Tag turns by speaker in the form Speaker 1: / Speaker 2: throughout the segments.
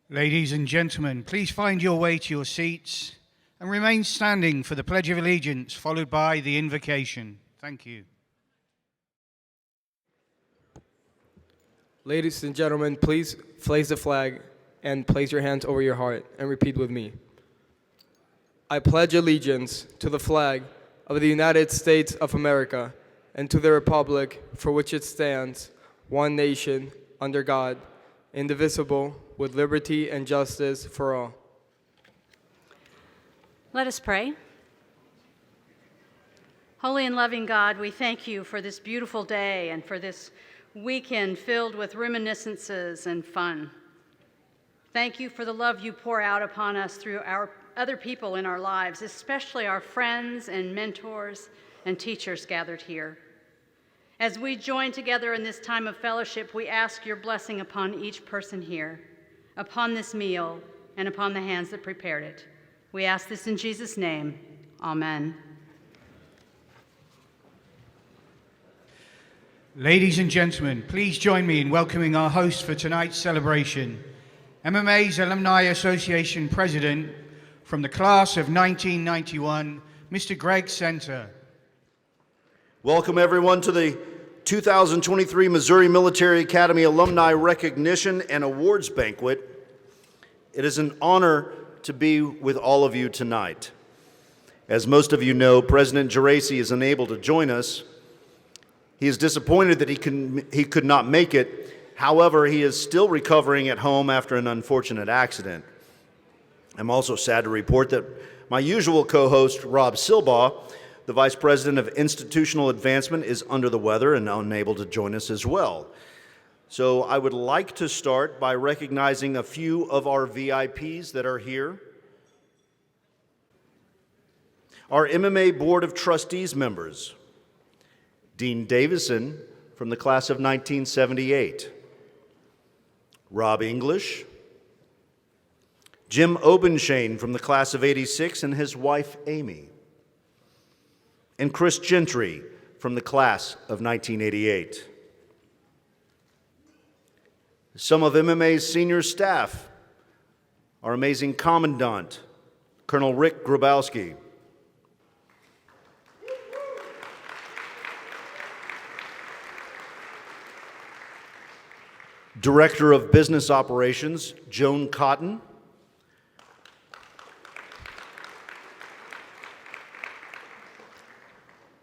Speaker 1: Ladies and gentlemen, please find your way to your seats and remain standing for the Pledge of Allegiance, followed by the invocation. Thank you.
Speaker 2: Ladies and gentlemen, please place the flag and place your hands over your heart and repeat with me. I pledge allegiance to the flag of the United States of America and to the republic for which it stands, one nation, under God, indivisible, with liberty and justice for all.
Speaker 3: Let us pray. Holy and loving God, we thank you for this beautiful day and for this weekend filled with reminiscences and fun. Thank you for the love you pour out upon us through our other people in our lives, especially our friends and mentors and teachers gathered here. As we join together in this time of fellowship, we ask your blessing upon each person here, upon this meal, and upon the hands that prepared it. We ask this in Jesus' name. Amen.
Speaker 1: Ladies and gentlemen, please join me in welcoming our host for tonight's celebration, MMA's Alumni Association President from the class of 1991, Mr. Greg Center.
Speaker 4: Welcome everyone to the 2023 Missouri Military Academy Alumni Recognition and Awards Banquet. It is an honor to be with all of you tonight. As most of you know, President Geraci is unable to join us. He is disappointed that he could not make it. However, he is still recovering at home after an unfortunate accident. I'm also sad to report that my usual co-host, Rob Silbaugh, the Vice President of Institutional Advancement, is under the weather and unable to join us as well. So I would like to start by recognizing a few of our VIPs that are here. Our MMA Board of Trustees members, Dean Davison from the class of 1978, Rob English, Jim Obenshane from the class of 86 and his wife Amy, and Chris Gentry from the class of 1988. Some of MMA's senior staff, our amazing Commandant, Colonel Rick Grabowski, Director of Business Operations, Joan Cotton,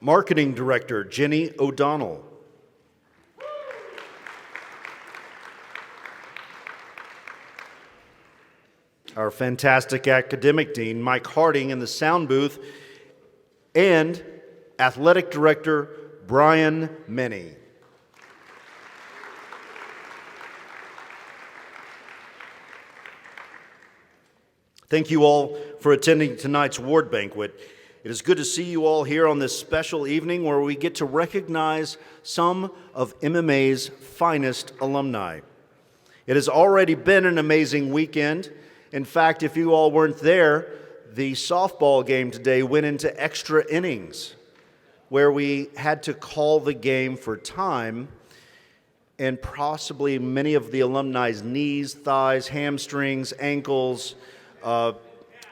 Speaker 4: Marketing Director, Jenny O'Donnell, our fantastic Academic Dean, Mike Harding, in the sound booth, and Athletic Director, Brian Menny. Thank you all for attending tonight's award banquet. It is good to see you all here on this special evening where we get to recognize some of MMA's finest alumni. It has already been an amazing weekend. In fact, if you all weren't there, the softball game today went into extra innings where we had to call the game for time, and possibly many of the alumni's knees, thighs, hamstrings, ankles,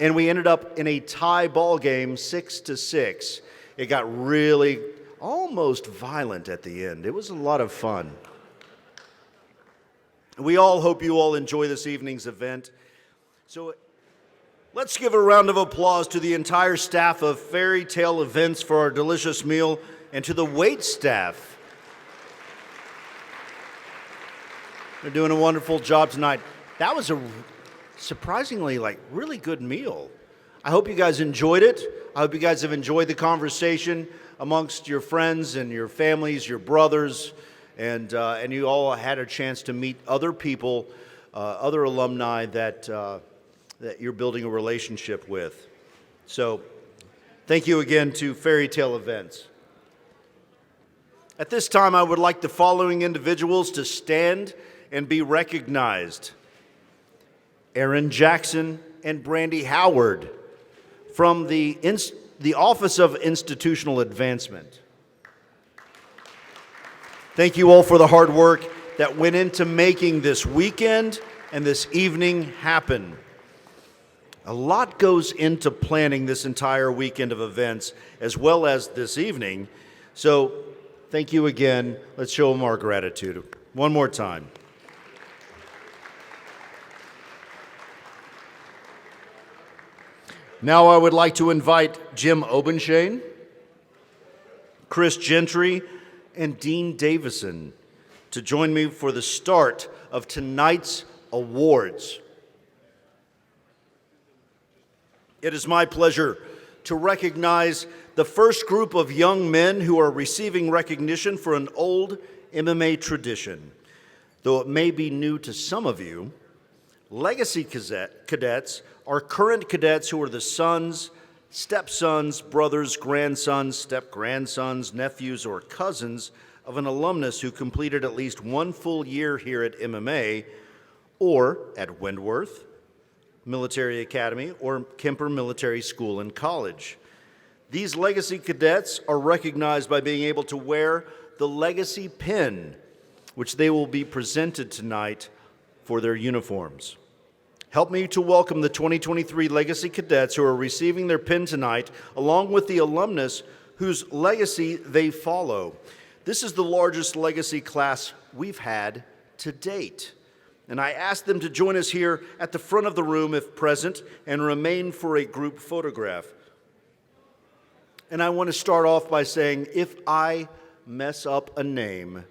Speaker 4: and we ended up in a tie ball game, 6-6. It got really almost violent at the end. It was a lot of fun. We all hope you all enjoy this evening's event. So let's give a round of applause to the entire staff of Fairy Tale Events for our delicious meal, and to the wait staff. They're doing a wonderful job tonight. That was a surprisingly really good meal. I hope you guys enjoyed it. I hope you guys have enjoyed the conversation amongst your friends and your families, your brothers, and you all had a chance to meet other people, other alumni that you're building a relationship with. So thank you again to Fairy Tale Events. At this time, I would like the following individuals to stand and be recognized. Aaron Jackson and Brandy Howard from the Office of Institutional Advancement. Thank you all for the hard work that went into making this weekend and this evening happen. A lot goes into planning this entire weekend of events, as well as this evening. So thank you again. Let's show them our gratitude. One more time. Now I would like to invite Jim Obenshane, Chris Gentry, and Dean Davison to join me for the start of tonight's awards. It is my pleasure to recognize the first group of young men who are receiving recognition for an old MMA tradition. Though it may be new to some of you, legacy cadets are current cadets who are the sons, stepsons, brothers, grandsons, step-grandsons, nephews, or cousins of an alumnus who completed at least one full year here at MMA or at Wentworth Military Academy or Kemper Military School and College. These legacy cadets are recognized by being able to wear the legacy pin, which they will be presented tonight for their uniforms. Help me to welcome the 2023 Legacy Cadets who are receiving their pin tonight, along with the alumnus whose legacy they follow. This is the largest legacy class we've had to date. And I asked them to join us here at the front of the room if present and remain for a group photograph. And I want to start off by saying, if I mess up a name,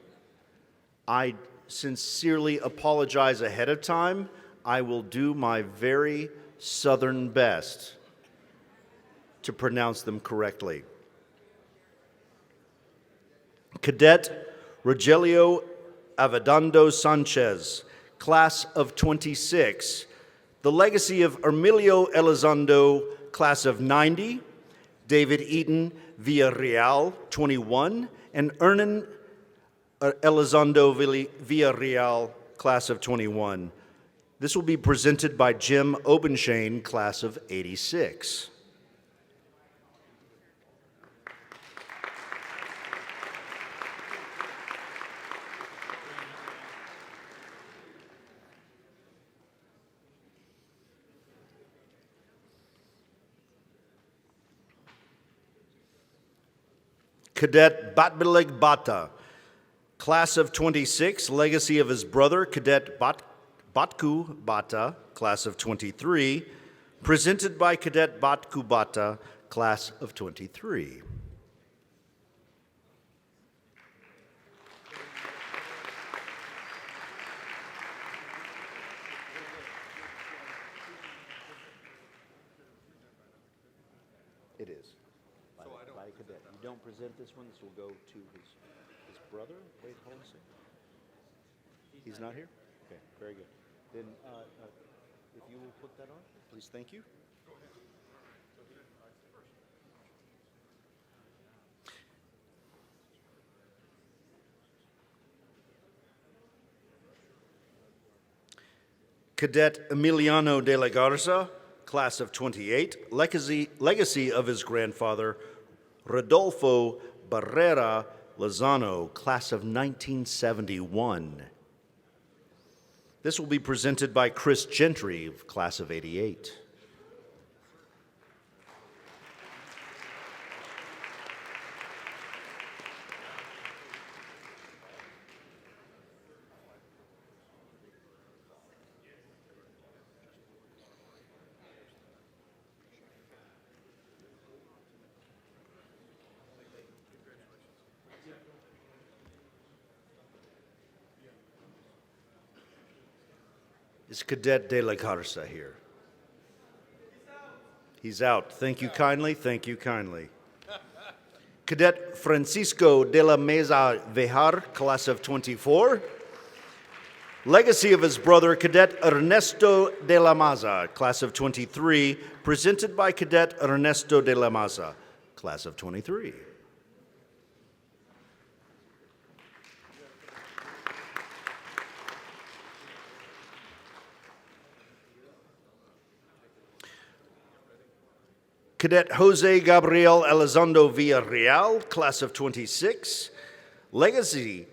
Speaker 4: I sincerely apologize ahead of time. I will do my very southern best to pronounce them correctly. Cadet Rogelio Avedando Sanchez, class of 26. The legacy of Emilio Elizondo, class of 90. David Eaton Villarreal, 21. And Ernan Elizondo Villarreal, class of 21. This will be presented by Jim Obenshane, class of 86. Cadet Batbileg Bata, class of 26, legacy of his brother, Cadet Batku Bata, class of 23, presented by Cadet Batku Bata, class of 23. It is. By a cadet. You don't present this one, this will go to his brother. Wait, hold on a second. He's not here? Okay, very good. Then, if you will put that on, please, thank you. Cadet Emiliano de la Garza, class of 28, legacy of his grandfather, Rodolfo Barrera Lozano, class of 1971. This will be presented by Chris Gentry, class of 88. Is Cadet de la Garza here? He's out. Thank you kindly. Thank you kindly. Cadet Francisco de la Meza Vejar, class of 24. Legacy of his brother, Cadet Ernesto de la Maza, class of 23, presented by Cadet Ernesto de la Maza, class of 23. Cadet Jose Gabriel Elizondo Villarreal, class of 26, legacy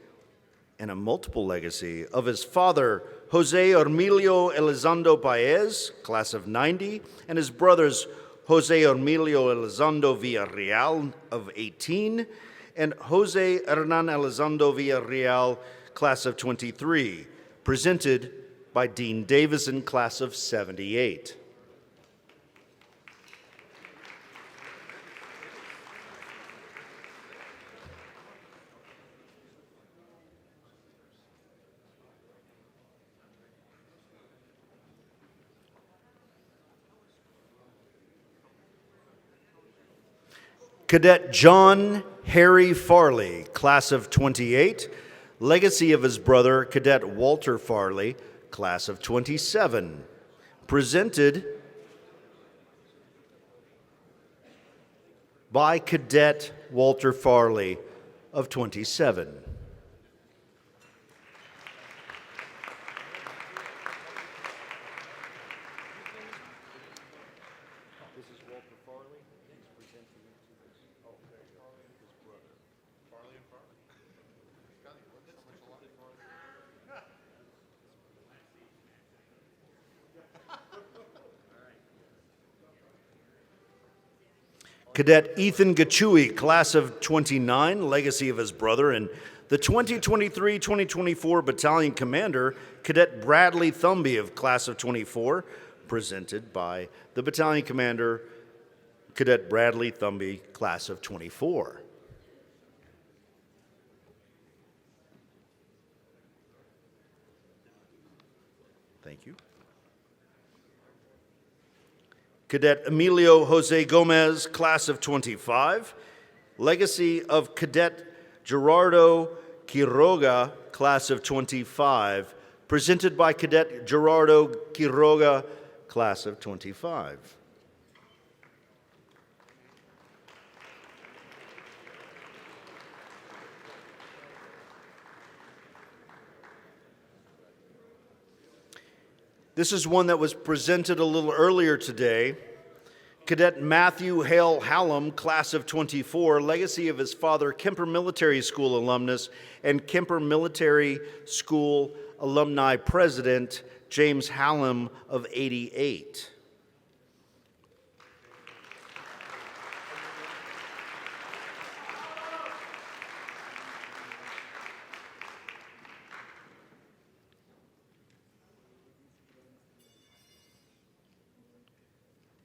Speaker 4: and a multiple legacy of his father, Jose Emilio Elizondo Paez, class of 90, and his brothers Jose Emilio Elizondo Villarreal of 18, and Jose Hernan Elizondo Villarreal, class of 23, presented by Dean Davison, class of 78. Cadet John Harry Farley, class of 28, legacy of his brother, Cadet Walter Farley, class of 27, presented by Cadet Walter Farley of 27. Cadet Ethan Gachui, class of 29, legacy of his brother, and the 2023-2024 Battalion Commander, Cadet Bradley Thumby of class of 24, presented by the Battalion Commander, Cadet Bradley Thumby, class of 24. Thank you. Cadet Emilio Jose Gomez, class of 25, legacy of Cadet Gerardo Quiroga, class of 25, presented by Cadet Gerardo Quiroga, class of 25. This is one that was presented a little earlier today. Cadet Matthew Hale Hallam, class of 24, legacy of his father, Kemper Military School alumnus and Kemper Military School alumni president, James Hallam of 88.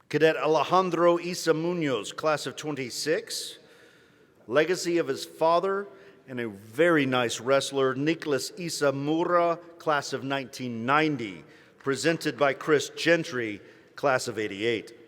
Speaker 4: Cadet Alejandro Isa Munoz, class of 26, legacy of his father and a very nice wrestler, Nicholas Isa Mura, class of 1990, presented by Chris Gentry, class of 88.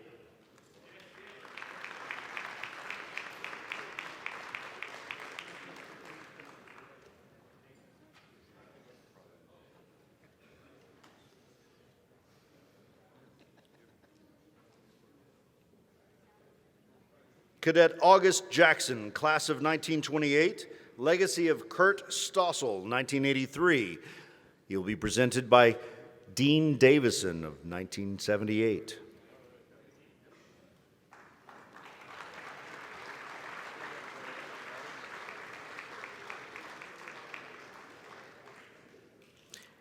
Speaker 4: Cadet August Jackson, class of 1928, legacy of Kurt Stossel, 1983. He will be presented by Dean Davison of 1978.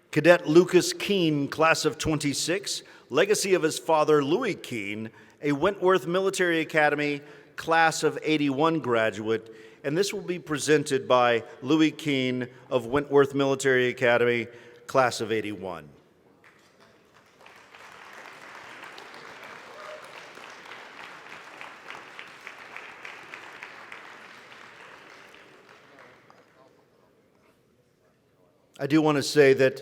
Speaker 4: Cadet Lucas Keene, class of 26, legacy of his father, Louis Keene, a Wentworth Military Academy class of 81 graduate, and this will be presented by Louis Keene of Wentworth Military Academy, class of 81. I do want to say that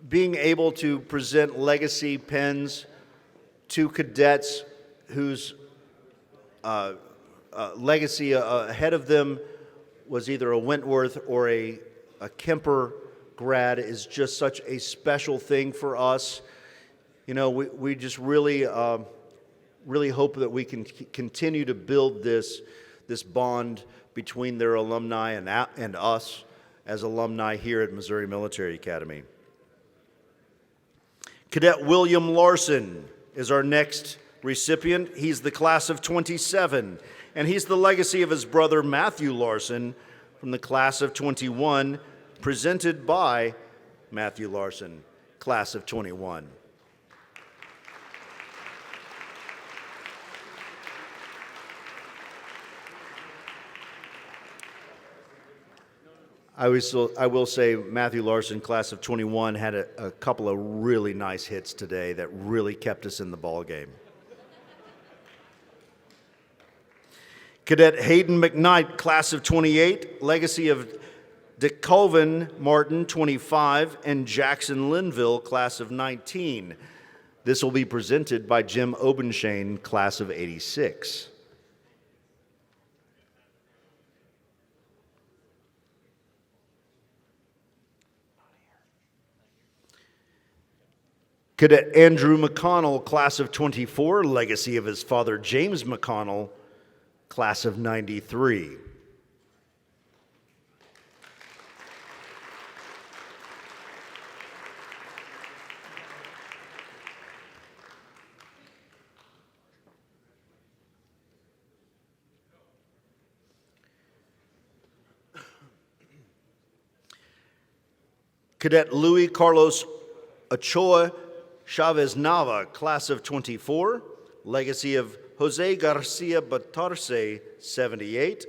Speaker 4: being able to present legacy pens to cadets whose legacy ahead of them was either a Wentworth or a Kemper grad is just such a special thing for us. You know, we just really really hope that we can continue to build this bond between their alumni and us as alumni here at Missouri Military Academy. Cadet William Larson is our next recipient. He's the class of 27, and he's the legacy of his brother Matthew Larson from the class of 21, presented by Matthew Larson, class of 21. I will say Matthew Larson, class of 21, had a couple of really nice hits today that really kept us in the ball game. Cadet Hayden McKnight, class of 28, legacy of DeCulvin Martin, 25, and Jackson Linville, class of 19. This will be presented by Jim Obenshane, class of 86. Cadet Andrew McConnell, class of 24, legacy of his father James McConnell, class of 93. Cadet Luis Carlos Ochoa Chavez Nava, class of 24, legacy of Jose Garcia Batarse, 78.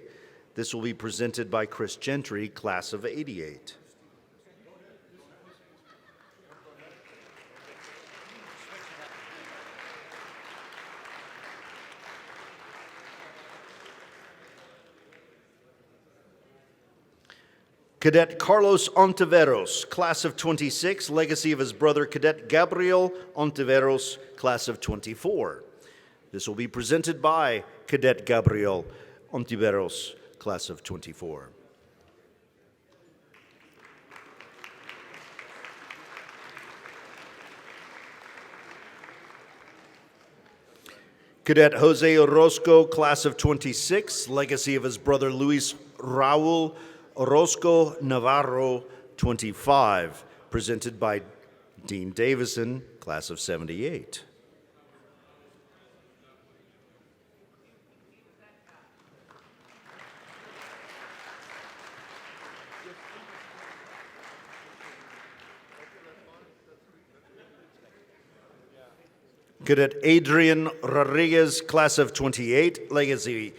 Speaker 4: This will be presented by Chris Gentry, class of 88. Cadet Carlos Ontiveros, class of 26, legacy of his brother Cadet Gabriel Ontiveros, class of 24. This will be presented by Cadet Gabriel Ontiveros, class of 24. Cadet Jose Orozco, class of 26, legacy of his brother Luis Raul Orozco Navarro, 25, presented by Dean Davison, class of 78. Cadet Adrian Rodriguez, class of 28, legacy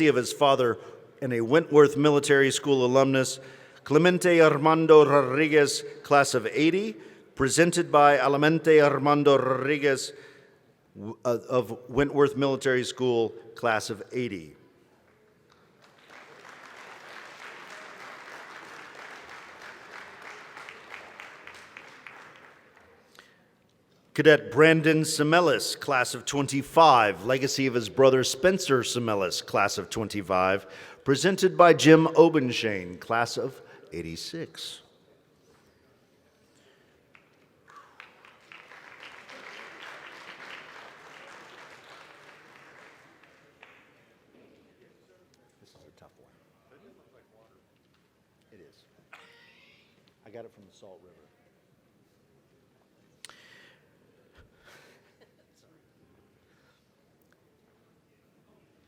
Speaker 4: of his father and a Wentworth Military School alumnus, Clemente Armando Rodriguez, class of 80, presented by Clemente Armando Rodriguez of Wentworth Military School, class of 80. Cadet Brandon Semelis, class of 25, legacy of his brother Spencer Semelis, class of 25, presented by Jim Obenshane, class of 86. This is a tough one. It is. I got it from the Salt River.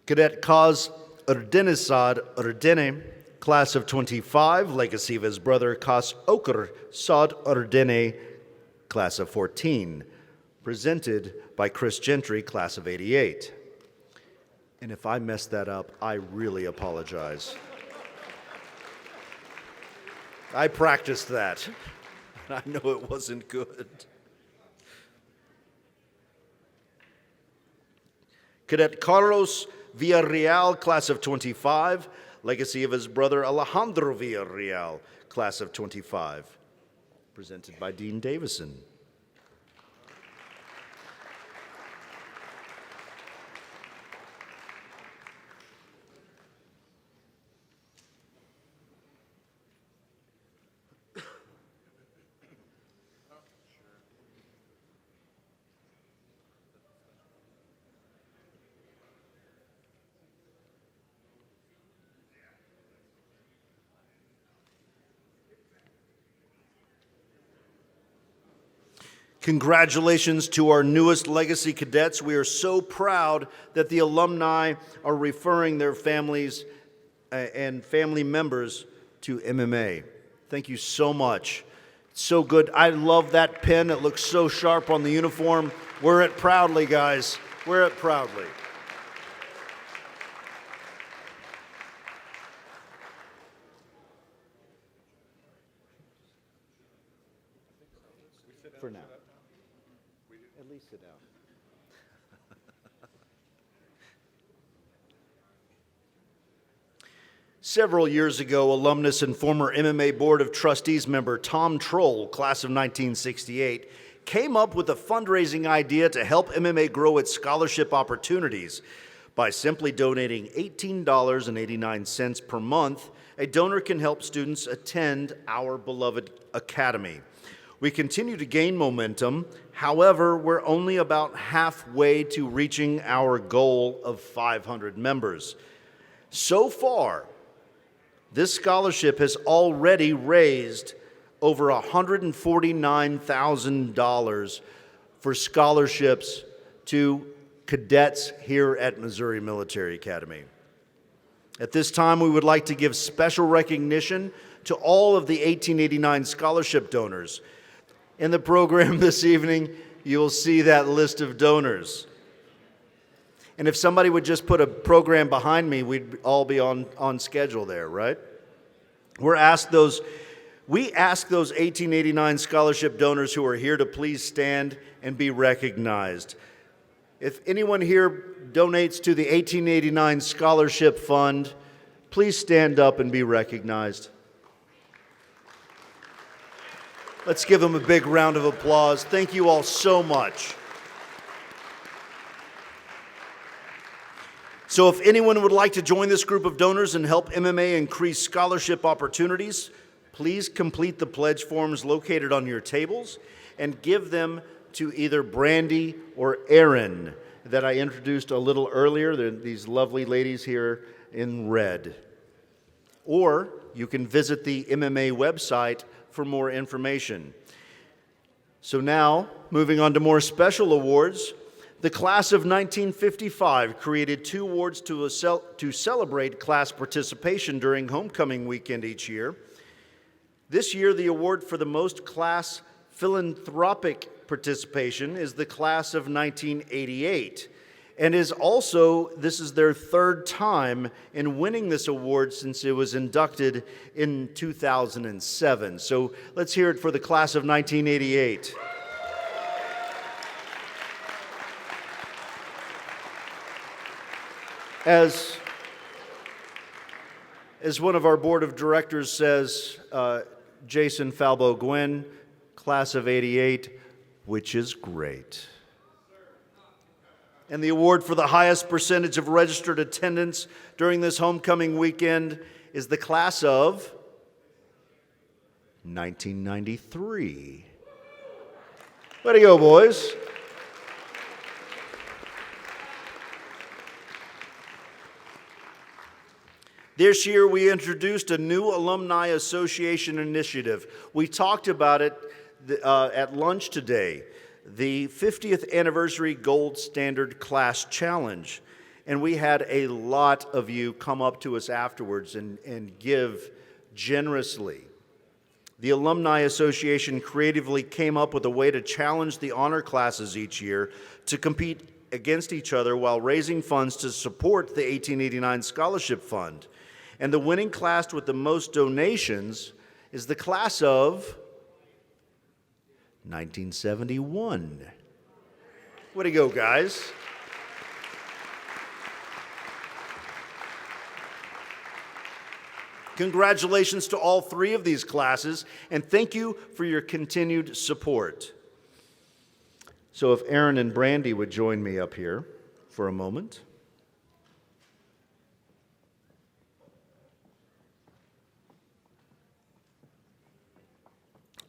Speaker 4: Cadet Kaz Erdenisad Erdene, class of 25, legacy of his brother Kas Oker Sad Erdene, class of 14, presented by Chris Gentry, class of 88. And if I messed that up, I really apologize. I practiced that. I know it wasn't good. Cadet Carlos Villarreal, class of 25, legacy of his brother Alejandro Villarreal, class of 25, presented by Dean Davison. Congratulations to our newest legacy cadets. We are so proud that the alumni are referring their families and family members to MMA. Thank you so much. So good. I love that pen. It looks so sharp on the uniform. Wear it proudly, guys. Wear it proudly. For now. At least sit down. Several years ago, alumnus and former MMA Board of Trustees member Tom Troll, class of 1968, came up with a fundraising idea to help MMA grow its scholarship opportunities. By simply donating $18.89 per month, a donor can help students attend our beloved academy. We continue to gain momentum. However, we're only about halfway to reaching our goal of 500 members. So far, this scholarship has already raised over $149,000 for scholarships to cadets here at Missouri Military Academy. At this time, we would like to give special recognition to all of the 1889 scholarship donors. In the program this evening, you'll see that list of donors. And if somebody would just put a program behind me, we'd all be on schedule there, right? We ask those 1889 scholarship donors who are here to please stand and be recognized. If anyone here donates to the 1889 Scholarship Fund, please stand up and be recognized. Let's give them a big round of applause. Thank you all so much. So if anyone would like to join this group of donors and help MMA increase scholarship opportunities, please complete the pledge forms located on your tables and give them to either Brandy or Erin that I introduced a little earlier. They're these lovely ladies here in red. Or you can visit the MMA website for more information. So now, moving on to more special awards, the class of 1955 created 2 awards to celebrate class participation during homecoming weekend each year. This year, the award for the most class philanthropic participation is the class of 1988, and this is their 3rd time in winning this award since it was inducted in 2007. So let's hear it for the class of 1988. As one of our board of directors says, Jason Falbo Gwynn, class of 88, which is great. And the award for the highest percentage of registered attendance during this homecoming weekend is the class of 1993. Way to go, boys. This year, we introduced a new Alumni Association initiative. We talked about it at lunch today, the 50th Anniversary Gold Standard Class Challenge. And we had a lot of you come up to us afterwards and give generously. The Alumni Association creatively came up with a way to challenge the honor classes each year to compete against each other while raising funds to support the 1889 Scholarship Fund. And the winning class with the most donations is the class of 1971. Way to go, guys. Congratulations to all 3 of these classes, and thank you for your continued support. So if Aaron and Brandy would join me up here for a moment.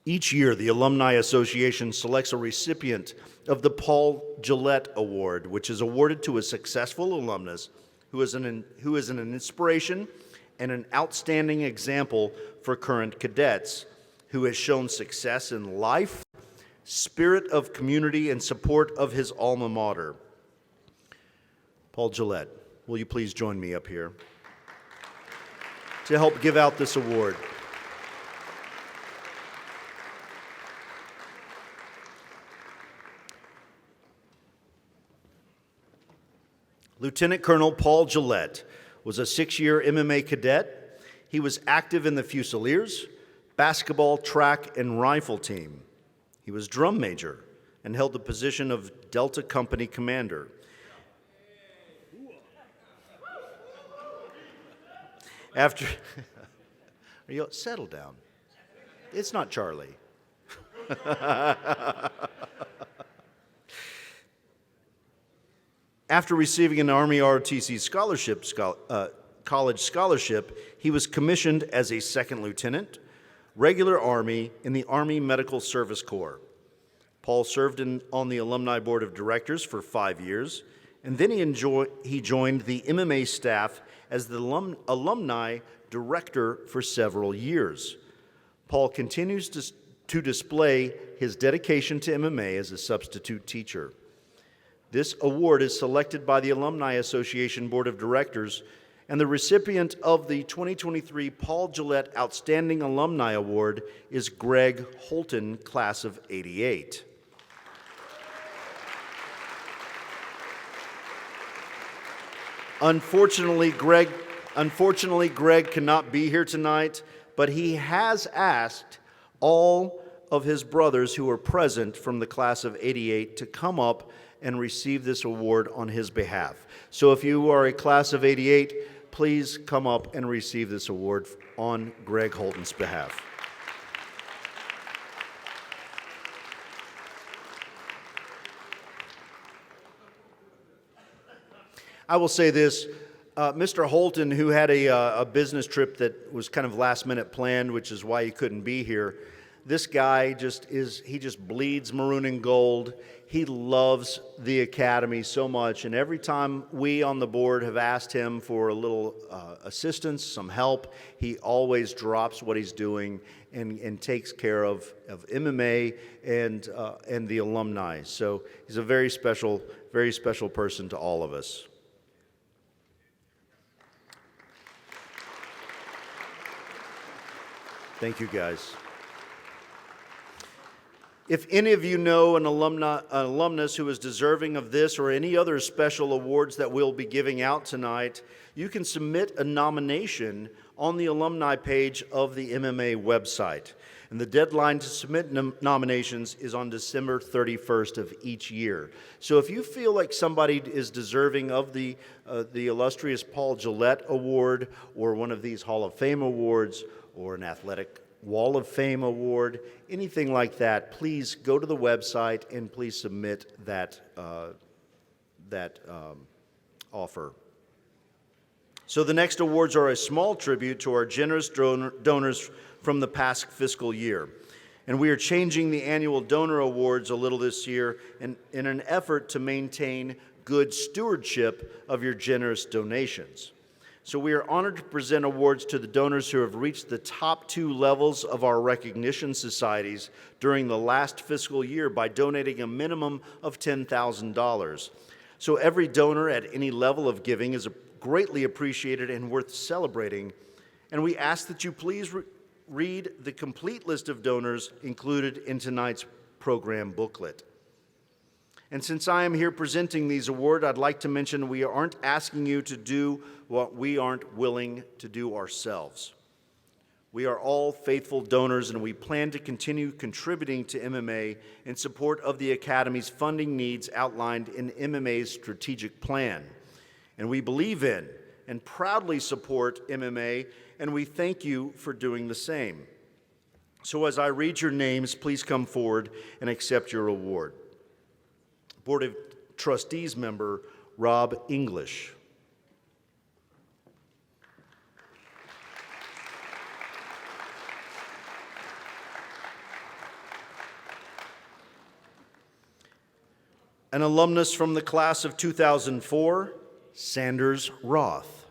Speaker 4: Each year, the Alumni Association selects a recipient of the Paul Gillette Award, which is awarded to a successful alumnus who is an inspiration and an outstanding example for current cadets, who has shown success in life, spirit of community, and support of his alma mater. Paul Gillette, will you please join me up here to help give out this award? Lieutenant Colonel Paul Gillette was a 6-year MMA cadet. He was active in the Fusiliers, basketball, track, and rifle team. He was drum major and held the position of Delta Company commander. After, settle down. It's not Charlie. After receiving an Army ROTC college scholarship, he was commissioned as a second lieutenant, regular Army in the Army Medical Service Corps. Paul served on the Alumni Board of Directors for 5 years, and then he joined the MMA staff as the Alumni Director for several years. Paul continues to display his dedication to MMA as a substitute teacher. This award is selected by the Alumni Association Board of Directors, and the recipient of the 2023 Paul Gillette Outstanding Alumni Award is Greg Holton, class of '88. Unfortunately, Greg cannot be here tonight, but he has asked all of his brothers who are present from the class of '88 to come up and receive this award on his behalf. So if you are a class of '88, please come up and receive this award on Greg Holton's behalf. I will say this, Mr. Holton, who had a business trip that was kind of last minute planned, which is why he couldn't be here, this guy just bleeds maroon and gold. He loves the Academy so much, and every time we on the board have asked him for a little assistance, some help, he always drops what he's doing and takes care of MMA and the alumni. So he's a very special person to all of us. Thank you, guys. If any of you know an alumnus who is deserving of this or any other special awards that we'll be giving out tonight, you can submit a nomination on the alumni page of the MMA website. And the deadline to submit nominations is on December 31st of each year. So if you feel like somebody is deserving of the illustrious Paul Gillette Award or one of these Hall of Fame awards or an Athletic Wall of Fame award, anything like that, please go to the website and please submit that offer. So the next awards are a small tribute to our generous donors from the past fiscal year. And we are changing the annual donor awards a little this year in an effort to maintain good stewardship of your generous donations. So we are honored to present awards to the donors who have reached the top 2 levels of our recognition societies during the last fiscal year by donating a minimum of $10,000. So every donor at any level of giving is greatly appreciated and worth celebrating. And we ask that you please read the complete list of donors included in tonight's program booklet. And since I am here presenting these awards, I'd like to mention we aren't asking you to do what we aren't willing to do ourselves. We are all faithful donors, and we plan to continue contributing to MMA in support of the Academy's funding needs outlined in MMA's strategic plan. And we believe in and proudly support MMA, and we thank you for doing the same. So as I read your names, please come forward and accept your award. Board of Trustees member Rob English. An alumnus from the class of 2004, Sanders Roth.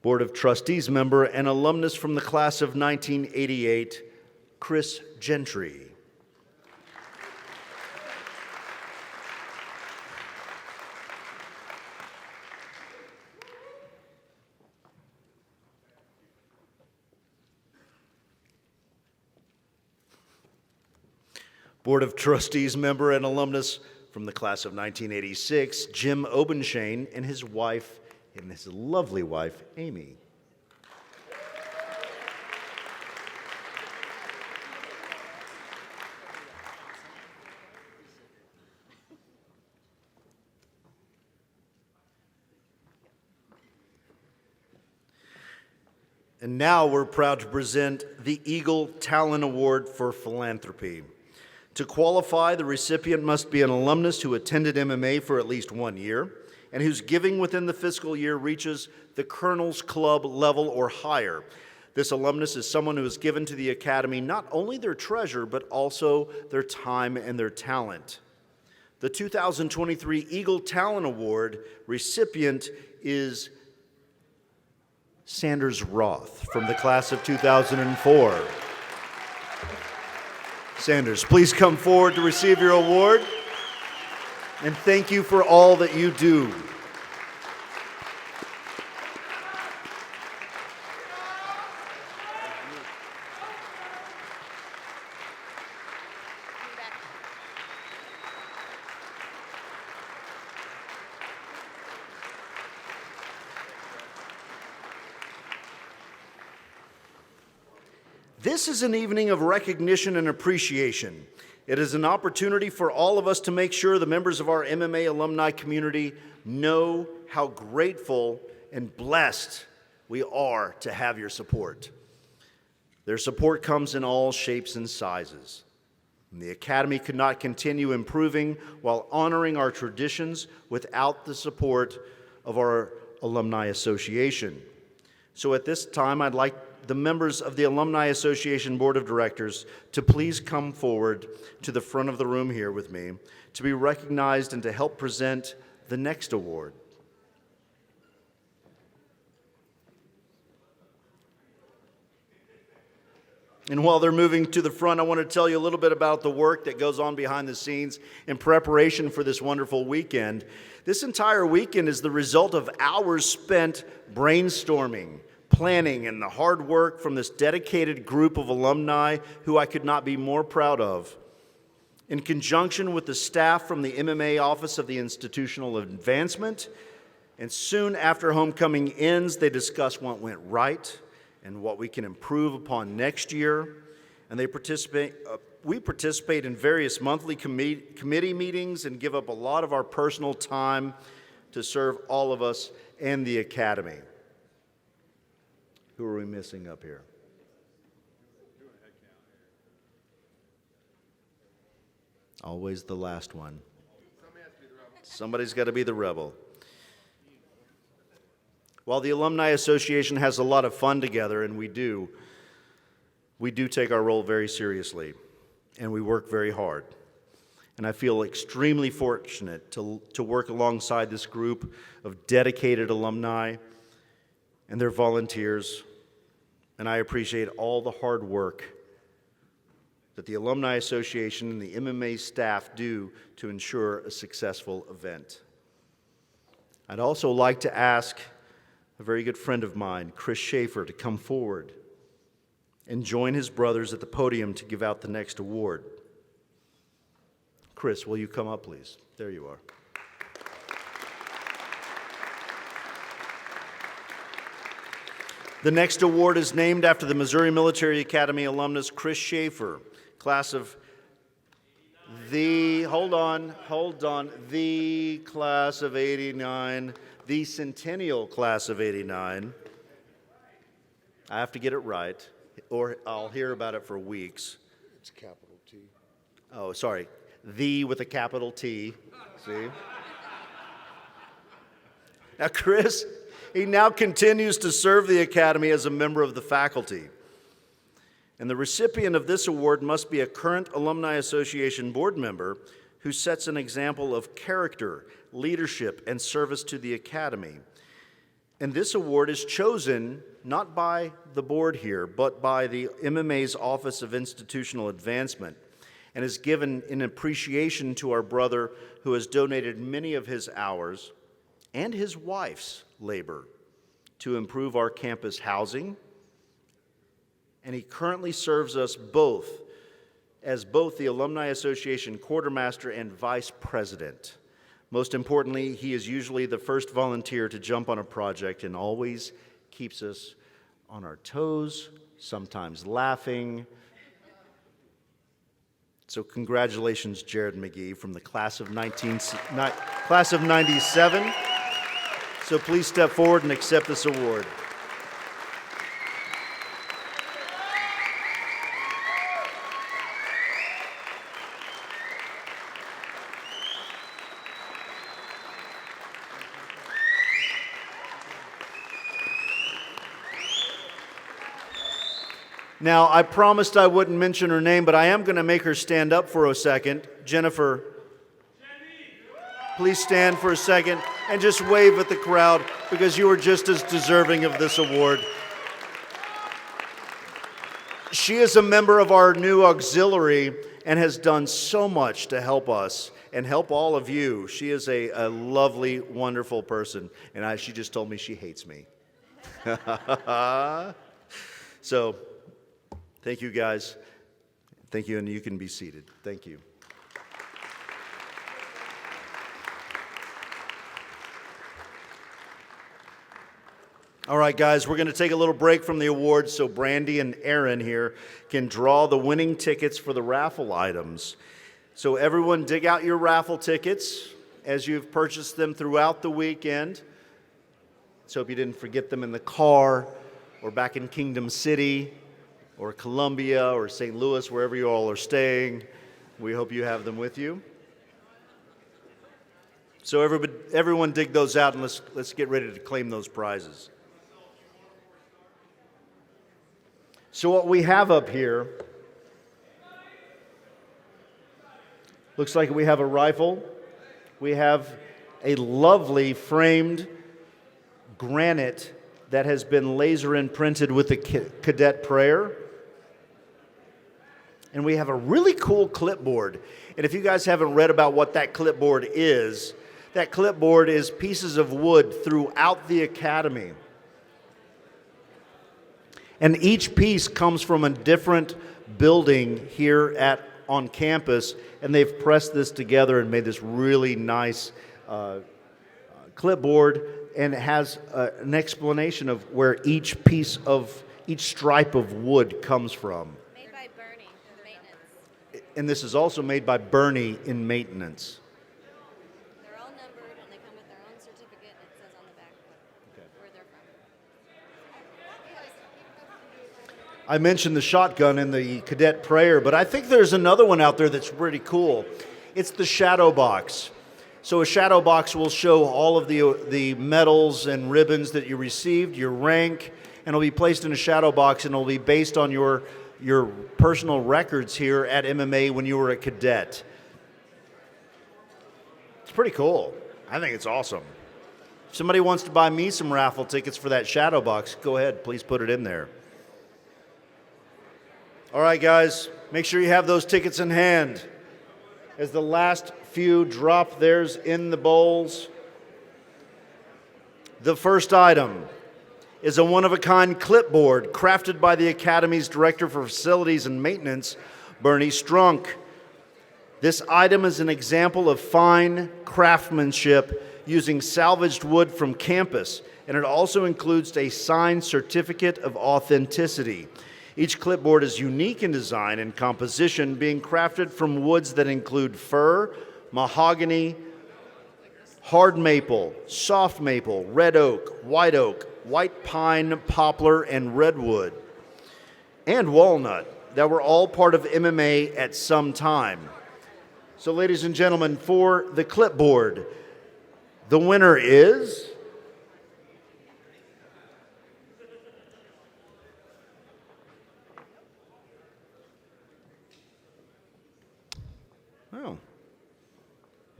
Speaker 4: Board of Trustees member and alumnus from the class of 1988, Chris Gentry. Board of Trustees member and alumnus from the class of 1986, Jim Obenshane, and his wife, and his lovely wife, Amy. And now we're proud to present the Eagle Talent Award for Philanthropy. To qualify, the recipient must be an alumnus who attended MMA for at least 1 year and whose giving within the fiscal year reaches the Colonel's Club level or higher. This alumnus is someone who has given to the Academy not only their treasure, but also their time and their talent. The 2023 Eagle Talent Award recipient is Sanders Roth from the class of 2004. Sanders, please come forward to receive your award, and thank you for all that you do. This is an evening of recognition and appreciation. It is an opportunity for all of us to make sure the members of our MMA alumni community know how grateful and blessed we are to have your support. Their support comes in all shapes and sizes. And the Academy could not continue improving while honoring our traditions without the support of our Alumni Association. So at this time, I'd like the members of the Alumni Association Board of Directors to please come forward to the front of the room here with me to be recognized and to help present the next award. And while they're moving to the front, I want to tell you a little bit about the work that goes on behind the scenes in preparation for this wonderful weekend. This entire weekend is the result of hours spent brainstorming, planning, and the hard work from this dedicated group of alumni who I could not be more proud of. In conjunction with the staff from the MMA Office of the Institutional Advancement, and soon after homecoming ends, they discuss what went right and what we can improve upon next year. And we participate in various monthly committee meetings and give up a lot of our personal time to serve all of us and the Academy. Who are we missing up here? Always the last one. Somebody's got to be the rebel. While the Alumni Association has a lot of fun together, and we do take our role very seriously, and we work very hard. And I feel extremely fortunate to work alongside this group of dedicated alumni and their volunteers. And I appreciate all the hard work that the Alumni Association and the MMA staff do to ensure a successful event. I'd also like to ask a very good friend of mine, Chris Schaefer, to come forward and join his brothers at the podium to give out the next award. Chris, will you come up, please? There you are. The next award is named after the Missouri Military Academy alumnus Chris Schaefer, class of the class of 89, the centennial class of 89. I have to get it right, or I'll hear about it for weeks.
Speaker 5: It's capital T.
Speaker 4: Oh, sorry. The with a capital T. See? Now, Chris, he now continues to serve the Academy as a member of the faculty. And the recipient of this award must be a current Alumni Association board member who sets an example of character, leadership, and service to the Academy. And this award is chosen not by the board here, but by the MMA's Office of Institutional Advancement, and is given in appreciation to our brother who has donated many of his hours and his wife's labor to improve our campus housing. And he currently serves us both as both the Alumni Association quartermaster and vice president. Most importantly, he is usually the first volunteer to jump on a project and always keeps us on our toes, sometimes laughing. So congratulations, Jared McGee, from the class of 97. So please step forward and accept this award. Now, I promised I wouldn't mention her name, but I am going to make her stand up for a second. Jennifer, please stand for a second and just wave at the crowd because you are just as deserving of this award. She is a member of our new auxiliary and has done so much to help us and help all of you. She is a lovely, wonderful person, and she just told me she hates me. So, thank you, guys. Thank you, and you can be seated. Thank you. All right, guys, we're going to take a little break from the awards so Brandy and Aaron here can draw the winning tickets for the raffle items. So everyone dig out your raffle tickets as you've purchased them throughout the weekend. Let's hope you didn't forget them in the car or back in Kingdom City or Columbia or St. Louis, wherever you all are staying. We hope you have them with you. So everyone dig those out and let's get ready to claim those prizes. So what we have up here, looks like we have a rifle. We have a lovely framed granite that has been laser imprinted with the cadet prayer. And we have a really cool clipboard. And if you guys haven't read about what that clipboard is pieces of wood throughout the academy. And each piece comes from a different building here on campus, and they've pressed this together and made this really nice clipboard, and it has an explanation of where each stripe of wood comes from.
Speaker 5: Made by Bernie in maintenance.
Speaker 4: And this is also made by Bernie in maintenance.
Speaker 5: They're all numbered and they come with their own certificate, and it says on the back where they're from.
Speaker 4: I mentioned the shotgun in the cadet prayer, but I think there's another one out there that's pretty cool. It's the shadow box. So a shadow box will show all of the medals and ribbons that you received, your rank, and it'll be placed in a shadow box, and it'll be based on your personal records here at MMA when you were a cadet. It's pretty cool. I think it's awesome. If somebody wants to buy me some raffle tickets for that shadow box, go ahead, please put it in there. All right, guys, make sure you have those tickets in hand as the last few drop theirs in the bowls. The first item is a one-of-a-kind clipboard crafted by the Academy's Director for Facilities and Maintenance, Bernie Strunk. This item is an example of fine craftsmanship using salvaged wood from campus, and it also includes a signed certificate of authenticity. Each clipboard is unique in design and composition, being crafted from woods that include fir, mahogany, hard maple, soft maple, red oak, white pine, poplar, and redwood, and walnut that were all part of MMA at some time. So, ladies and gentlemen, for the clipboard, the winner is...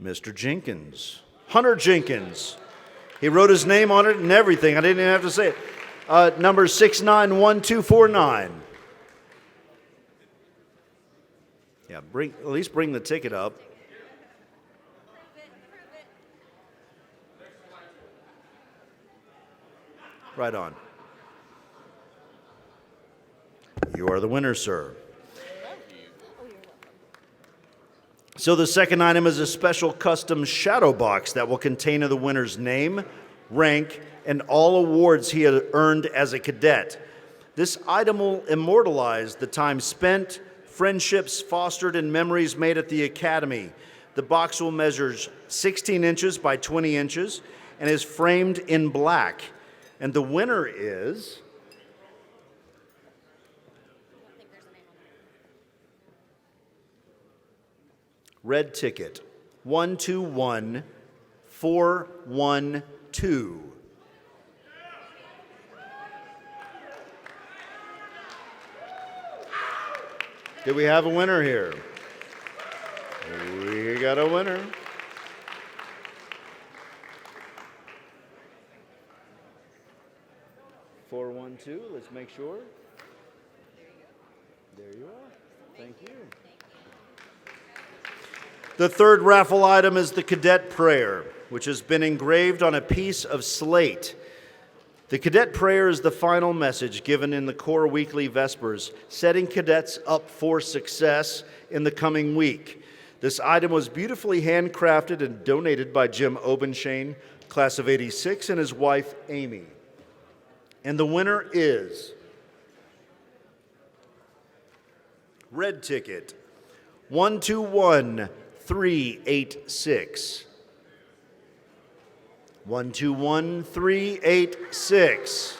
Speaker 4: Mr. Jenkins, Hunter Jenkins. He wrote his name on it and everything. I didn't even have to say it. Number 691249. Yeah, at least bring the ticket up. Right on. You are the winner, sir. So the second item is a special custom shadow box that will contain the winner's name, rank, and all awards he had earned as a cadet. This item will immortalize the time spent, friendships fostered, and memories made at the Academy. The box will measure 16 inches by 20 inches and is framed in black. And the winner is... Red ticket, 121412. Do we have a winner here? We got a winner. Four, 1, 2. Let's make sure. There you are. Thank you. The third raffle item is the Cadet Prayer, which has been engraved on a piece of slate. The Cadet Prayer is the final message given in the Corps Weekly Vespers, setting cadets up for success in the coming week. This item was beautifully handcrafted and donated by Jim Obenshane, class of '86, and his wife, Amy. And the winner is red ticket, 121386. 121386.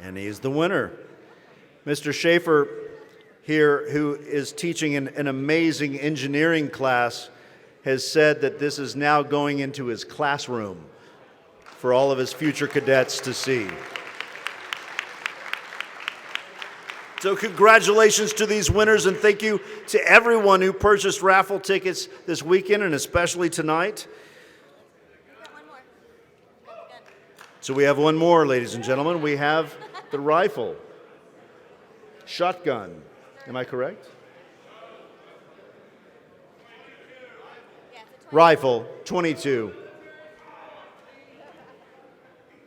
Speaker 4: And he's the winner. Mr. Schaefer here, who is teaching an amazing engineering class, has said that this is now going into his classroom for all of his future cadets to see. So congratulations to these winners, and thank you to everyone who purchased raffle tickets this weekend and especially tonight.
Speaker 5: One more. Got the gun.
Speaker 4: So we have one more, ladies and gentlemen. We have the rifle. Shotgun. Am I correct?
Speaker 5: Yeah, it's a 20.
Speaker 4: Rifle, 22.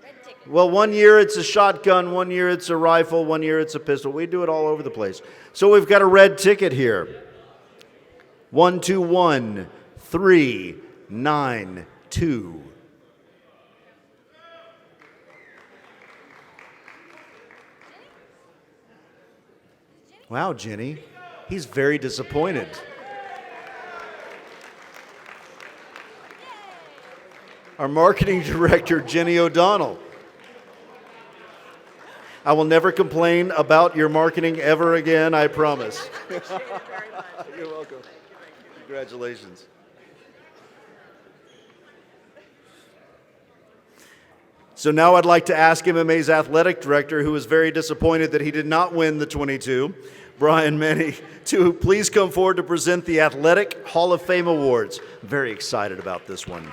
Speaker 5: Red ticket.
Speaker 4: Well, 1 year it's a shotgun, 1 year it's a rifle, 1 year it's a pistol. We do it all over the place. So we've got a red ticket here. 121392. Wow, Jenny. He's very disappointed. Our marketing director, Jenny O'Donnell. I will never complain about your marketing ever again, I promise. You're welcome. Congratulations. So now I'd like to ask MMA's athletic director, who was very disappointed that he did not win the 22, Brian Manny, to please come forward to present the Athletic Hall of Fame Awards. I'm very excited about this one.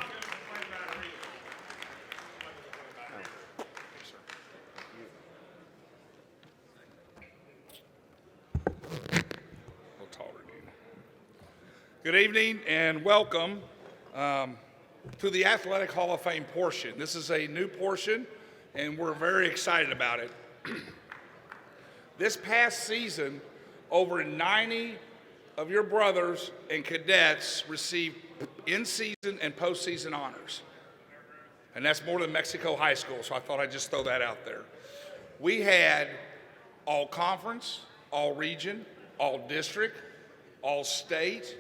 Speaker 6: Good evening and welcome to the Athletic Hall of Fame portion. This is a new portion and we're very excited about it. This past season, over 90 of your brothers and cadets received in-season and postseason honors. And that's more than Mexico High School, so I thought I'd just throw that out there. We had all conference, all region, all district, all state.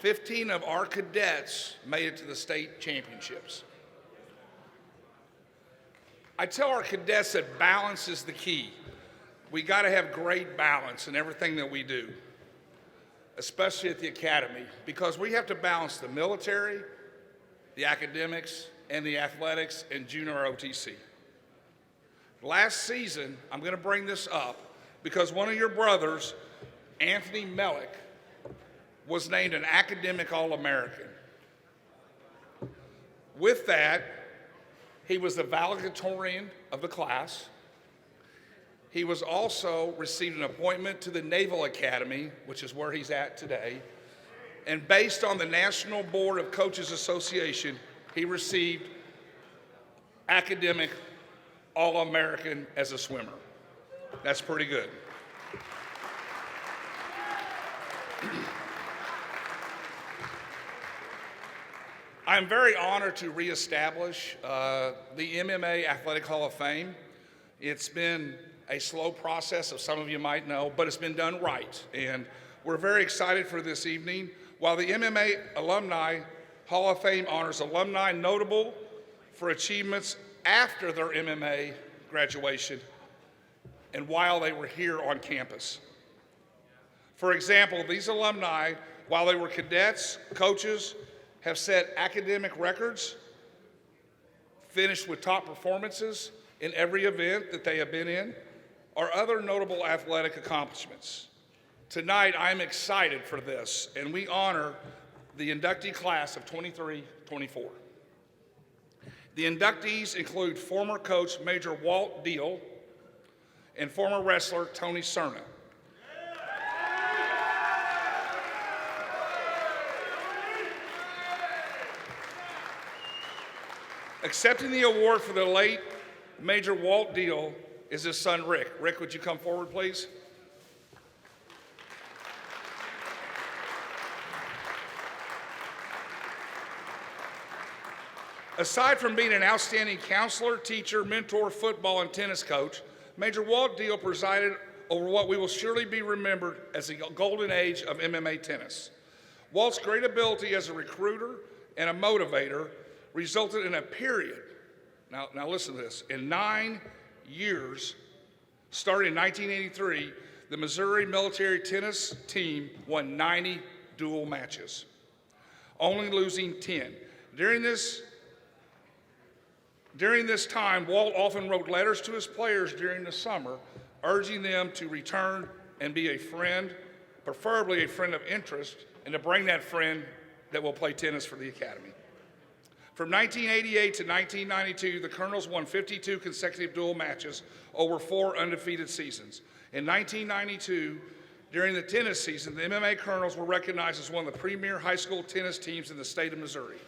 Speaker 6: 15 of our cadets made it to the state championships. I tell our cadets that balance is the key. We got to have great balance in everything that we do, especially at the academy, because we have to balance the military, the academics, and the athletics and junior OTC. Last season, I'm going to bring this up because one of your brothers, Anthony Mellick, was named an academic All-American. With that, he was the valedictorian of the class. He was also received an appointment to the Naval Academy, which is where he's at today. and based on the National Board of Coaches Association, he received academic All-American as a swimmer. That's pretty good. I'm very honored to reestablish the MMA Athletic Hall of Fame. It's been a slow process, as some of you might know, but it's been done right. And we're very excited for this evening. While the MMA Alumni Hall of Fame honors alumni notable for achievements after their MMA graduation and while they were here on campus. For example, these alumni, while they were cadets, coaches, have set academic records, finished with top performances in every event that they have been in, or other notable athletic accomplishments. Tonight, I'm excited for this, and we honor the inductee class of 23-24. The inductees include former coach Major Walt Deal and former wrestler Tony Cerna. Accepting the award for the late Major Walt Deal is his son, Rick. Rick, would you come forward, please? Aside from being an outstanding counselor, teacher, mentor, football, and tennis coach, Major Walt Deal presided over what we will surely be remembered as the golden age of MMA tennis. Walt's great ability as a recruiter and a motivator resulted in a period, now listen to this, in 9 years, starting in 1983, the Missouri military tennis team won 90 dual matches, only losing 10. During this time, Walt often wrote letters to his players during the summer, urging them to return and be a friend, preferably a friend of interest, and to bring that friend that will play tennis for the academy. From 1988 to 1992, the Colonels won 52 consecutive dual matches over 4 undefeated seasons. In 1992, during the tennis season, the MMA Colonels were recognized as one of the premier high school tennis teams in the state of Missouri,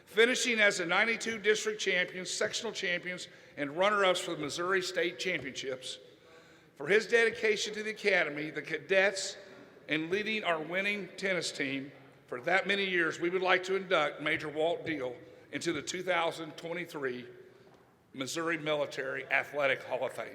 Speaker 6: finishing as the 92 district champions, sectional champions, and runner-ups for the Missouri State Championships. For his dedication to the academy, the cadets, and leading our winning tennis team for that many years, we would like to induct Major Walt Deal into the 2023 Missouri Military Athletic Hall of Fame.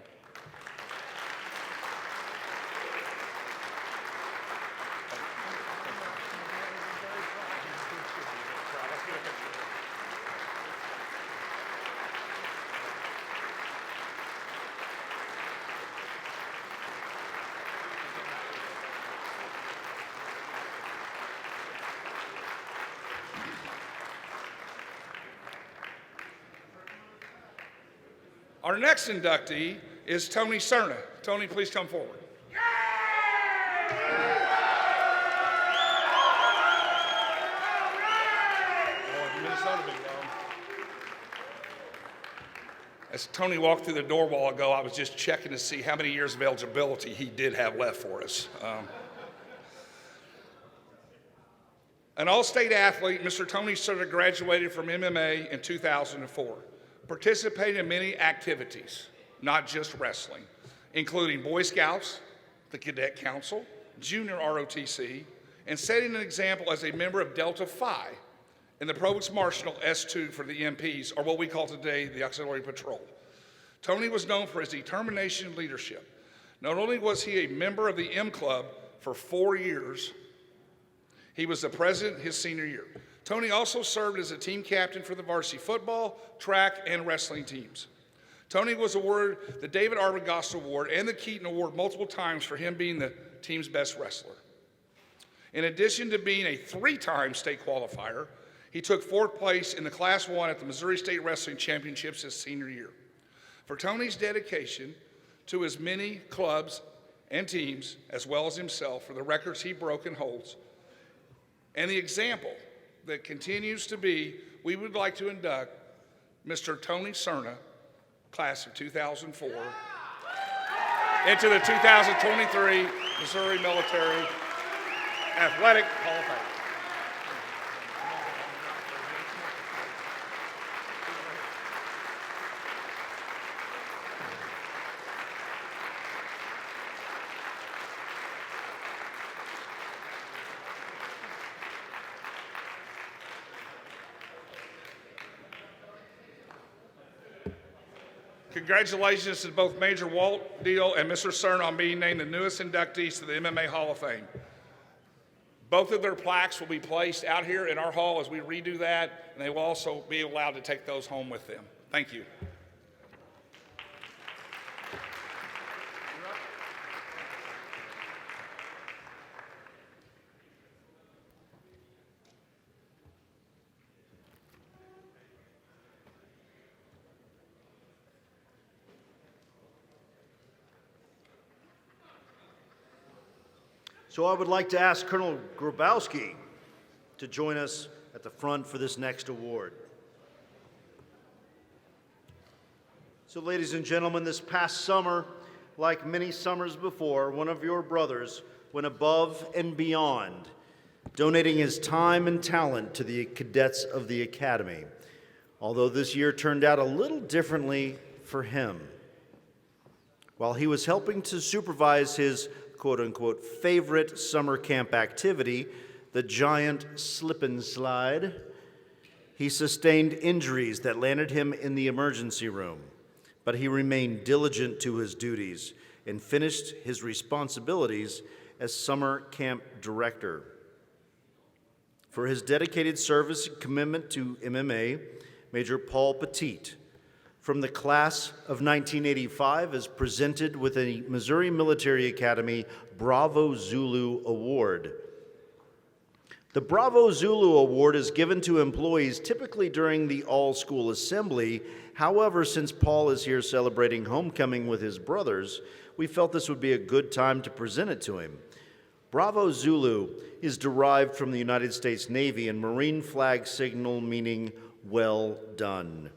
Speaker 6: Our next inductee is Tony Cerna. Tony, please come forward. As Tony walked through the door a while ago, I was just checking to see how many years of eligibility he did have left for us. An all-state athlete, Mr. Tony Cerna graduated from MMA in 2004. Participated in many activities, not just wrestling, including Boy Scouts, the Cadet Council, Junior ROTC, and setting an example as a member of Delta Phi in the Provost Marshal S2 for the MPs, or what we call today the Auxiliary Patrol. Tony was known for his determination and leadership. Not only was he a member of the M Club for 4 years, he was the president his senior year. Tony also served as a team captain for the varsity football, track, and wrestling teams. Tony was awarded the David Arbogast Award and the Keaton Award multiple times for him being the team's best wrestler. In addition to being a 3-time state qualifier, he took 4th place in the Class 1 at the Missouri State Wrestling Championships his senior year. For Tony's dedication to his many clubs and teams, as well as himself, for the records he broke and holds, and the example that continues to be, we would like to induct Mr. Tony Cerna, class of 2004, into the 2023 Missouri Military Athletic Hall of Fame. Congratulations to both Major Walt Deal and Mr. Cern on being named the newest inductees to the MMA Hall of Fame. Both of their plaques will be placed out here in our hall as we redo that, and they will also be allowed to take those home with them. Thank you.
Speaker 4: So I would like to ask Colonel Grabowski to join us at the front for this next award. So ladies and gentlemen, this past summer, like many summers before, one of your brothers went above and beyond, donating his time and talent to the cadets of the Academy, although this year turned out a little differently for him. While he was helping to supervise his quote-unquote favorite summer camp activity, the giant slip and slide, he sustained injuries that landed him in the emergency room, but he remained diligent to his duties and finished his responsibilities as summer camp director. For his dedicated service and commitment to MMA, Major Paul Petit from the class of 1985 is presented with a Missouri Military Academy Bravo Zulu Award. The Bravo Zulu Award is given to employees typically during the all-school assembly. However, since Paul is here celebrating homecoming with his brothers, we felt this would be a good time to present it to him. Bravo Zulu is derived from the United States Navy and Marine flag signal meaning well done,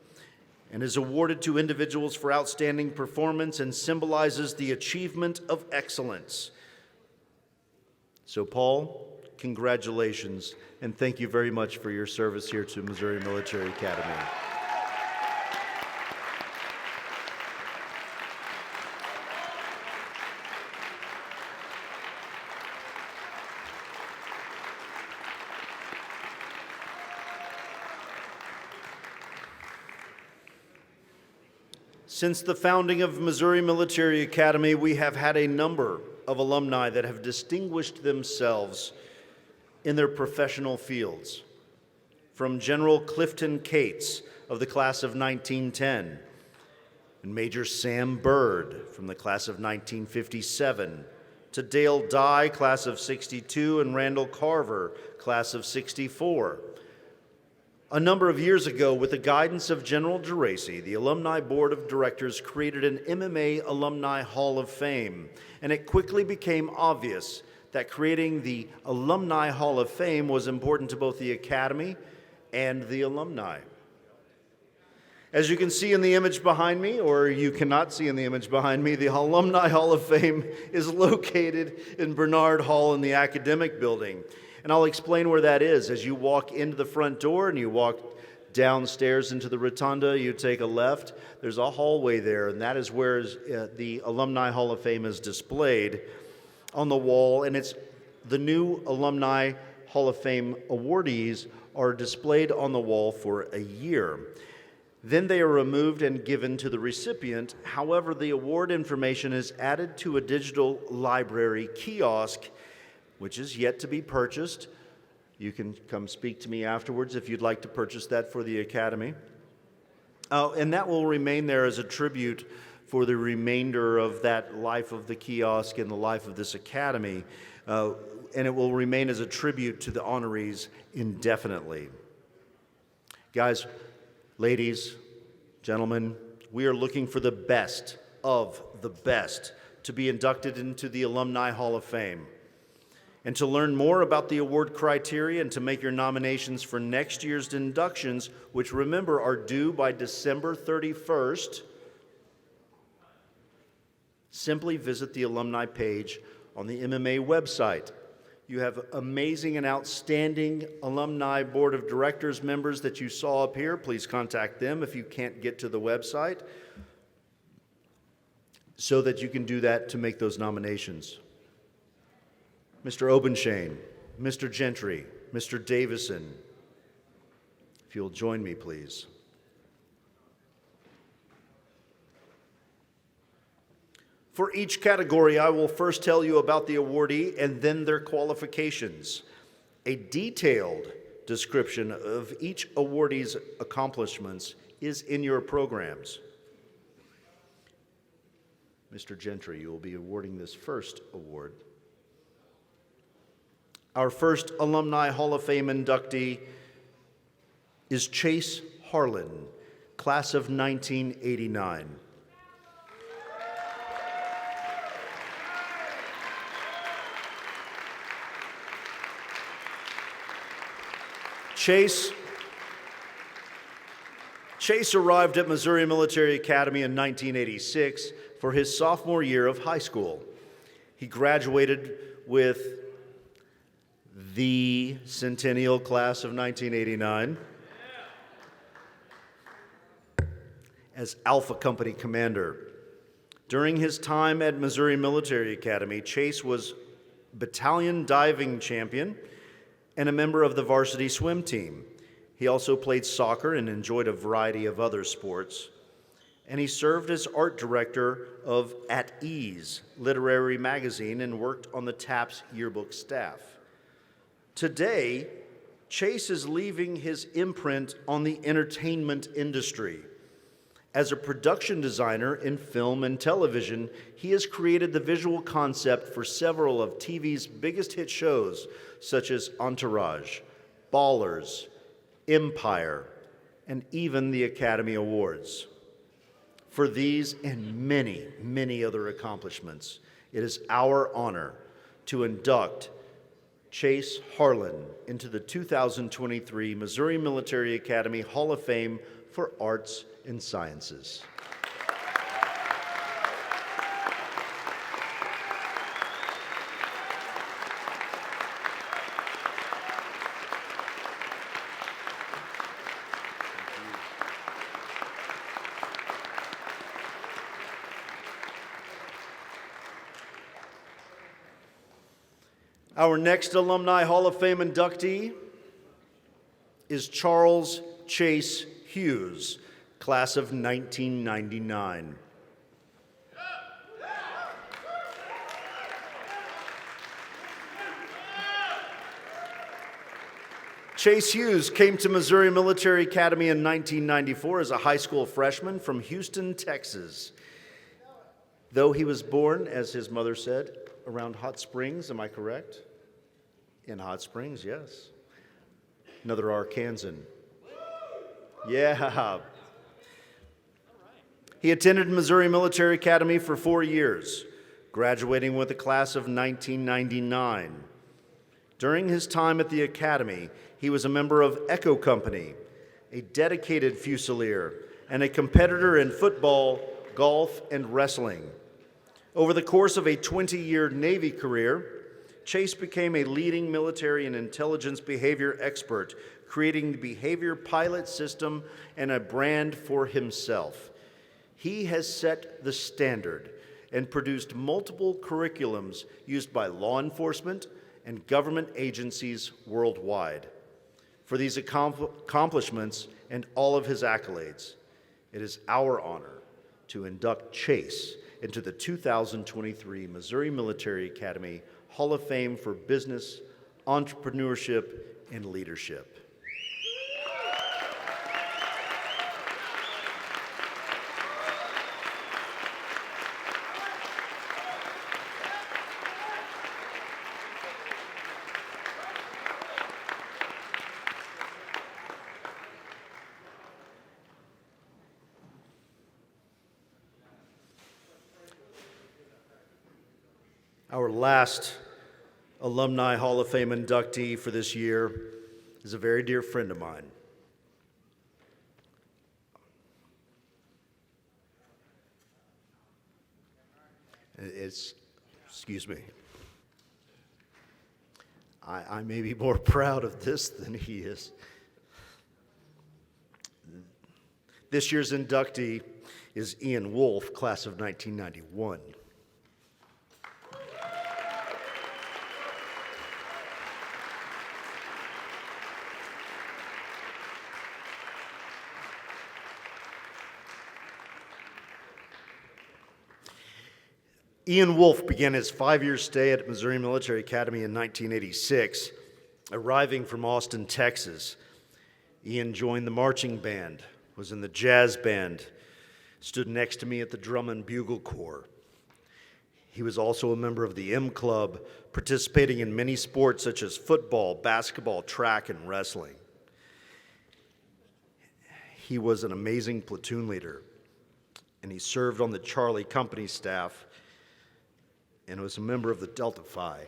Speaker 4: and is awarded to individuals for outstanding performance and symbolizes the achievement of excellence. So Paul, congratulations, and thank you very much for your service here to Missouri Military Academy. Since the founding of Missouri Military Academy, we have had a number of alumni that have distinguished themselves in their professional fields. From General Clifton Cates of the class of 1910, and Major Sam Bird from the class of 1957, to Dale Dye, class of 62, and Randall Carver, class of 64. A number of years ago, with the guidance of General Geraci, the Alumni Board of Directors created an MMA Alumni Hall of Fame, and it quickly became obvious that creating the Alumni Hall of Fame was important to both the Academy and the alumni. As you can see in the image behind me, or you cannot see in the image behind me, the Alumni Hall of Fame is located in Bernard Hall in the Academic Building. And I'll explain where that is. As you walk into the front door and you walk downstairs into the rotunda, you take a left, there's a hallway there, and that is where the Alumni Hall of Fame is displayed on the wall, and it's the new Alumni Hall of Fame awardees are displayed on the wall for a year. Then they are removed and given to the recipient. However, the award information is added to a digital library kiosk, which is yet to be purchased. You can come speak to me afterwards if you'd like to purchase that for the Academy. And that will remain there as a tribute for the remainder of that life of the kiosk and the life of this Academy. And it will remain as a tribute to the honorees indefinitely. Guys, ladies, gentlemen, we are looking for the best of the best to be inducted into the Alumni Hall of Fame. And to learn more about the award criteria and to make your nominations for next year's inductions, which remember are due by December 31st, simply visit the alumni page on the MMA website. You have amazing and outstanding alumni board of directors members that you saw up here. Please contact them if you can't get to the website so that you can do that to make those nominations. Mr. Obenshane, Mr. Gentry, Mr. Davison, if you'll join me, please. For each category, I will first tell you about the awardee and then their qualifications. A detailed description of each awardee's accomplishments is in your programs. Mr. Gentry, you will be awarding this first award. Our first Alumni Hall of Fame inductee is Chase Harlan, class of 1989. Chase arrived at Missouri Military Academy in 1986 for his sophomore year of high school. He graduated with the Centennial class of 1989 as Alpha Company Commander. During his time at Missouri Military Academy, Chase was battalion diving champion and a member of the varsity swim team. He also played soccer and enjoyed a variety of other sports. And he served as art director of At Ease literary magazine and worked on the TAPS yearbook staff. Today, Chase is leaving his imprint on the entertainment industry. As a production designer in film and television, he has created the visual concept for several of TV's biggest hit shows, such as Entourage, Ballers, Empire, and even the Academy Awards. For these and many, many other accomplishments, it is our honor to induct Chase Harlan into the 2023 Missouri Military Academy Hall of Fame for Arts and Sciences. Our next Alumni Hall of Fame inductee is Charles Chase Hughes, class of 1999. Chase Hughes came to Missouri Military Academy in 1994 as a high school freshman from Houston, Texas. Though he was born, as his mother said, around Hot Springs, am I correct? In Hot Springs, yes. Another Arkansan. Yeah. He attended Missouri Military Academy for 4 years, graduating with a class of 1999. During his time at the Academy, he was a member of Echo Company, a dedicated Fusilier, and a competitor in football, golf, and wrestling. Over the course of a 20-year Navy career, Chase became a leading military and intelligence behavior expert, creating the behavior pilot system and a brand for himself. He has set the standard and produced multiple curriculums used by law enforcement and government agencies worldwide. For these accomplishments and all of his accolades, it is our honor to induct Chase into the 2023 Missouri Military Academy Hall of Fame for Business, Entrepreneurship, and Leadership. Our last Alumni Hall of Fame inductee for this year is a very dear friend of mine. Excuse me. I may be more proud of this than he is. This year's inductee is Ian Wolfe, class of 1991. Ian Wolfe began his 5-year stay at Missouri Military Academy in 1986, arriving from Austin, Texas. Ian joined the marching band, was in the jazz band, stood next to me at the drum and bugle corps. He was also a member of the M Club, participating in many sports such as football, basketball, track, and wrestling. He was an amazing platoon leader, and he served on the Charlie Company staff and was a member of the Delta Phi.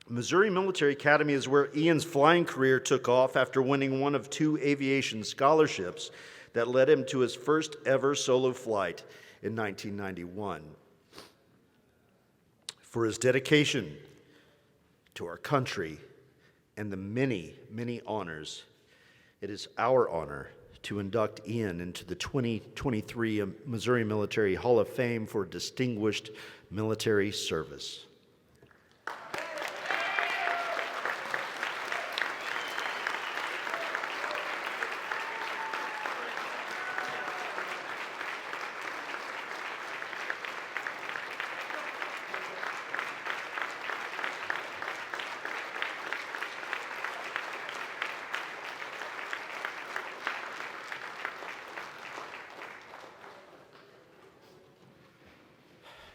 Speaker 4: Missouri Military Academy is where Ian's flying career took off after winning one of 2 aviation scholarships that led him to his first ever solo flight in 1991. For his dedication to our country and the many, many honors, it is our honor to induct Ian into the 2023 Missouri Military Hall of Fame for distinguished military service.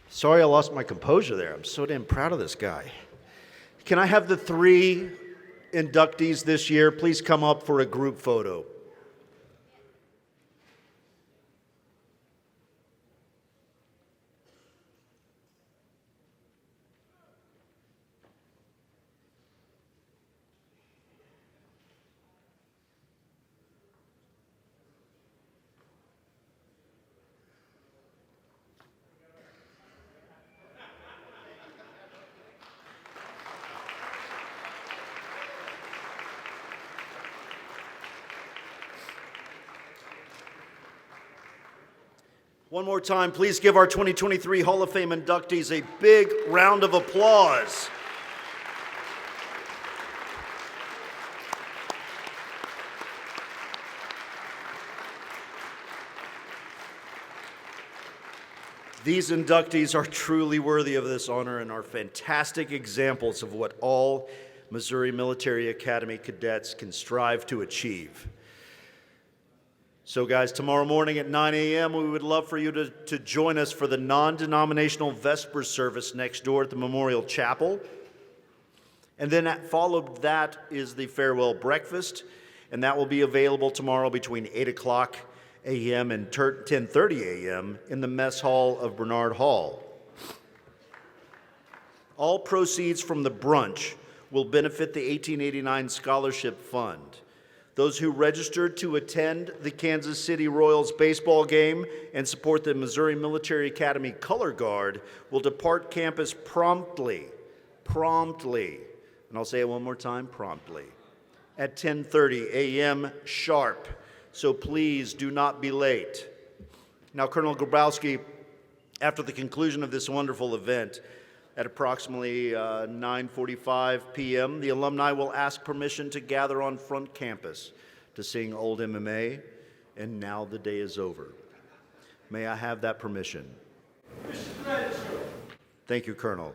Speaker 4: Sorry I lost my composure there. I'm so damn proud of this guy. Can I have the 3 inductees this year please come up for a group photo? One more time, please give our 2023 Hall of Fame inductees a big round of applause. These inductees are truly worthy of this honor and are fantastic examples of what all Missouri Military Academy cadets can strive to achieve. So guys, tomorrow morning at 9 a.m., we would love for you to join us for the non-denominational Vesper service next door at the Memorial Chapel. And then followed that is the farewell breakfast, and that will be available tomorrow between 8 o'clock a.m. and 10:30 a.m. in the mess hall of Bernard Hall. All proceeds from the brunch will benefit the 1889 Scholarship Fund. Those who registered to attend the Kansas City Royals baseball game and support the Missouri Military Academy Color Guard will depart campus promptly, and I'll say it one more time, promptly, at 10:30 a.m. sharp. So please do not be late. Now, Colonel Grabowski, after the conclusion of this wonderful event, at approximately 9:45 p.m., the alumni will ask permission to gather on front campus to sing Old MMA, and Now the Day is Over. May I have that permission? Thank you, Colonel.